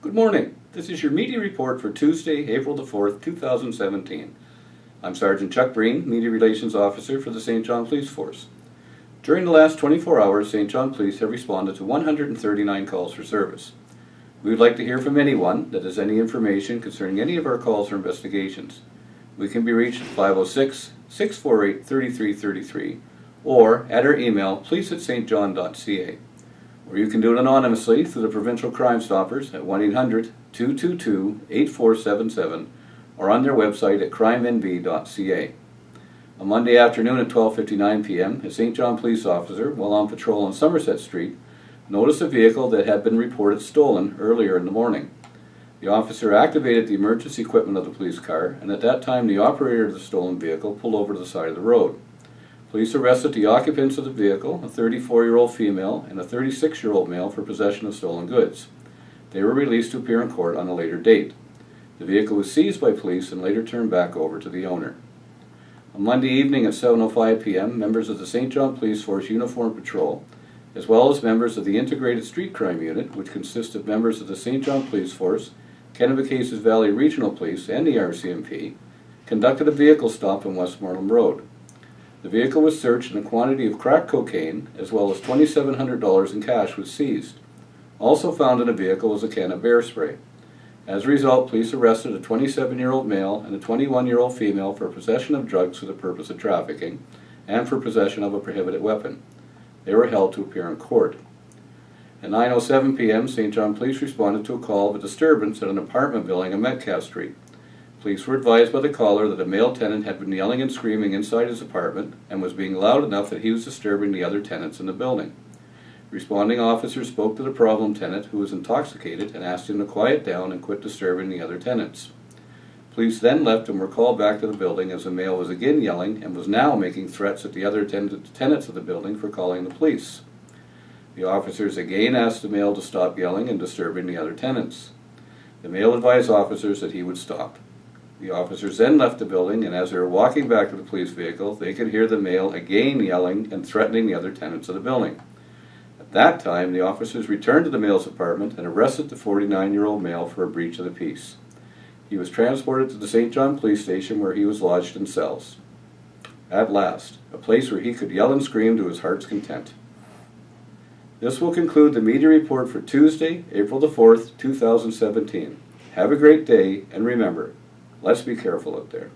Good morning. This is your media report for Tuesday, April the 4th, 2017. I'm Sergeant Chuck Breen, Media Relations Officer for the St. John Police Force. During the last 24 hours, St. John Police have responded to 139 calls for service. We would like to hear from anyone that has any information concerning any of our calls or investigations. We can be reached at 506-648-3333 or at our email police@stjohn.ca. Or you can do it anonymously through the Provincial Crime Stoppers at 1-800-222-8477 or on their website at crimenb.ca. A Monday afternoon at 12:59 p.m., a St. John police officer, while on patrol on Somerset Street, noticed a vehicle that had been reported stolen earlier in the morning. The officer activated the emergency equipment of the police car, and at that time the operator of the stolen vehicle pulled over to the side of the road. Police arrested the occupants of the vehicle, a 34-year-old female and a 36-year-old male, for possession of stolen goods. They were released to appear in court on a later date. The vehicle was seized by police and later turned back over to the owner. On Monday evening at 7:05 p.m., members of the St. John Police Force Uniform Patrol, as well as members of the Integrated Street Crime Unit, which consists of members of the St. John Police Force, Kennebecasis Valley Regional Police, and the RCMP, conducted a vehicle stop on Westmoreland Road. The vehicle was searched and a quantity of crack cocaine, as well as $2,700 in cash, was seized. Also found in the vehicle was a can of bear spray. As a result, police arrested a 27-year-old male and a 21-year-old female for possession of drugs for the purpose of trafficking and for possession of a prohibited weapon. They were held to appear in court. At 9:07 p.m., St. John Police responded to a call of a disturbance at an apartment building on Metcalfe Street. Police were advised by the caller that a male tenant had been yelling and screaming inside his apartment and was being loud enough that he was disturbing the other tenants in the building. Responding officers spoke to the problem tenant, who was intoxicated, and asked him to quiet down and quit disturbing the other tenants. Police then left and were called back to the building as the male was again yelling and was now making threats at the other tenants of the building for calling the police. The officers again asked the male to stop yelling and disturbing the other tenants. The male advised officers that he would stop. The officers then left the building, and as they were walking back to the police vehicle, they could hear the male again yelling and threatening the other tenants of the building. At that time, the officers returned to the male's apartment and arrested the 49-year-old male for a breach of the peace. He was transported to the St. John Police Station, where he was lodged in cells. At last, a place where he could yell and scream to his heart's content. This will conclude the media report for Tuesday, April the 4th, 2017. Have a great day, and remember, let's be careful out there.